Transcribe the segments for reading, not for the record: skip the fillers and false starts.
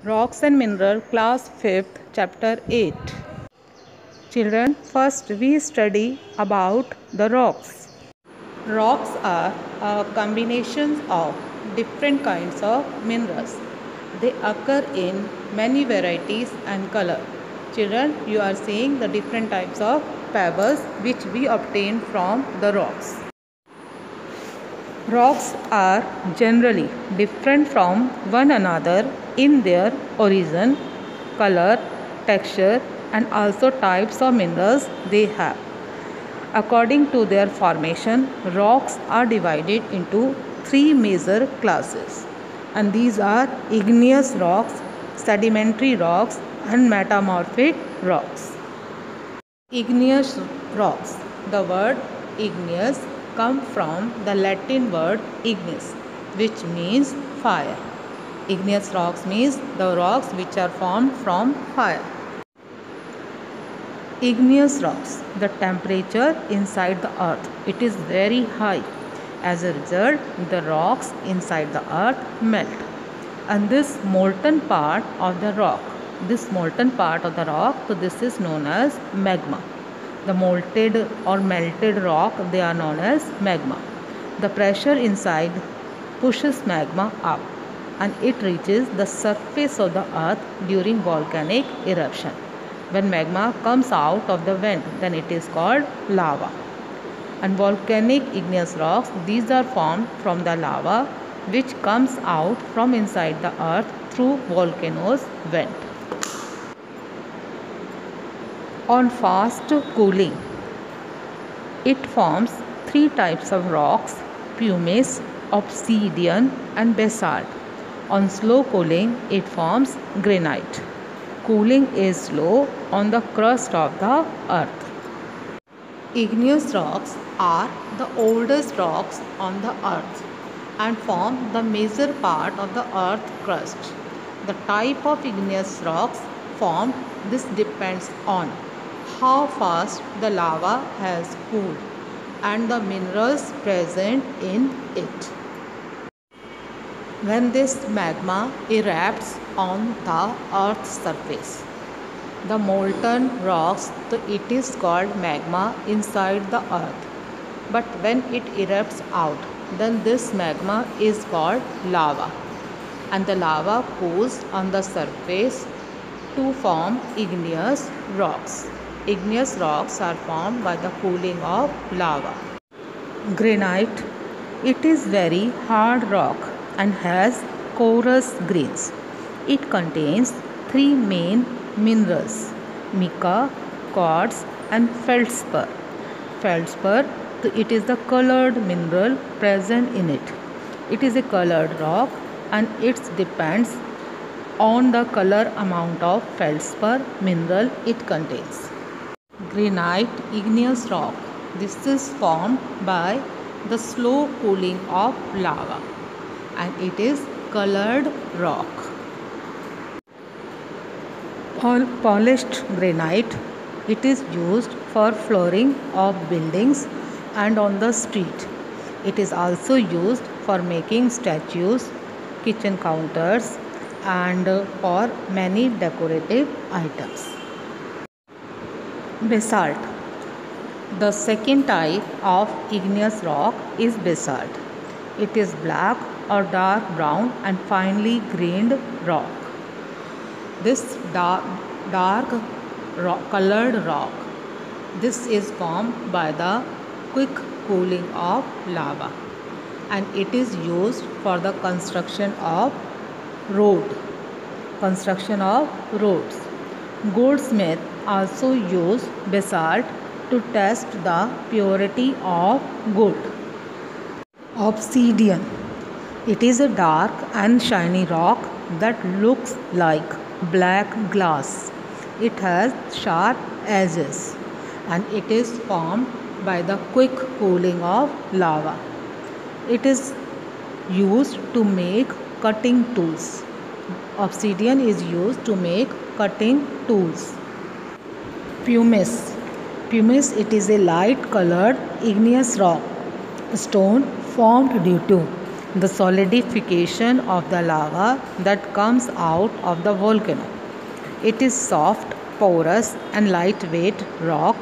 Rocks and Mineral, Class 5th, Chapter 8. Children, first we study about the rocks. Rocks are a combination of different kinds of minerals. They occur in many varieties and color. Children, you are seeing the different types of pebbles which we obtain from the rocks. Rocks are generally different from one another in their origin, color, texture, and also types of minerals they have. According to their formation, rocks are divided into three major classes, and these are igneous rocks, sedimentary rocks, and metamorphic rocks. Igneous rocks. The word igneous comes from the Latin word ignis, which means fire. Igneous rocks means the rocks which are formed from fire. Igneous rocks. The temperature inside the earth, it is very high. As a result, the rocks inside the earth melt. And this molten part of the rock, so this is known as magma. The molted or melted rock, they are known as magma. The pressure inside pushes magma up and it reaches the surface of the earth during volcanic eruption. When magma comes out of the vent, then it is called lava. And volcanic igneous rocks, these are formed from the lava which comes out from inside the earth through volcanoes vent. On fast cooling, it forms three types of rocks: pumice, obsidian, and basalt. On slow cooling, it forms granite. Cooling is slow on the crust of the earth. Igneous rocks are the oldest rocks on the earth and form the major part of the earth crust. The type of igneous rocks formed, this depends on how fast the lava has cooled and the minerals present in it. When this magma erupts on the earth's surface, the molten rocks, it is called magma inside the earth. But when it erupts out, then this magma is called lava. And the lava cools on the surface to form igneous rocks. Igneous rocks are formed by the cooling of lava. Granite, it is very hard rock and has coarse grains. It contains three main minerals: mica, quartz, and feldspar. Feldspar, it is the colored mineral present in it. It is a colored rock and it depends on the color amount of feldspar mineral it contains. Granite igneous rock. This is formed by the slow cooling of lava and it is colored rock. Polished granite, it is used for flooring of buildings and on the street. It is also used for making statues, kitchen counters, and for many decorative items. Basalt. The second type of igneous rock is basalt. It is black or dark brown and finely grained rock. This dark colored rock, this is formed by the quick cooling of lava and it is used for the construction of roads. Goldsmiths also use basalt to test the purity of gold. Obsidian. It is a dark and shiny rock that looks like black glass. It has sharp edges and it is formed by the quick cooling of lava. It is used to make cutting tools. Obsidian is used to make cutting tools. Pumice. Pumice, it is a light colored igneous rock stone formed due to the solidification of the lava that comes out of the volcano. It is soft, porous, and lightweight rock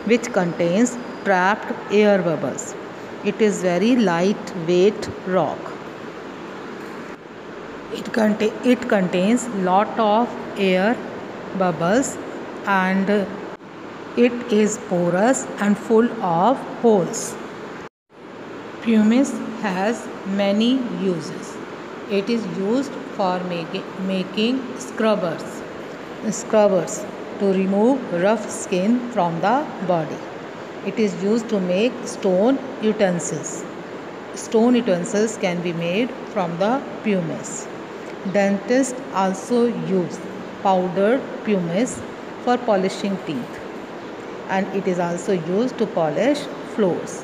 which contains trapped air bubbles. It is very lightweight rock. It contains lot of air bubbles, and it is porous and full of holes. Pumice has many uses. It is used for making scrubbers to remove rough skin from the body. It is used to make stone utensils. Stone utensils can be made from the pumice. Dentists also use powdered pumice for polishing teeth, and it is also used to polish floors.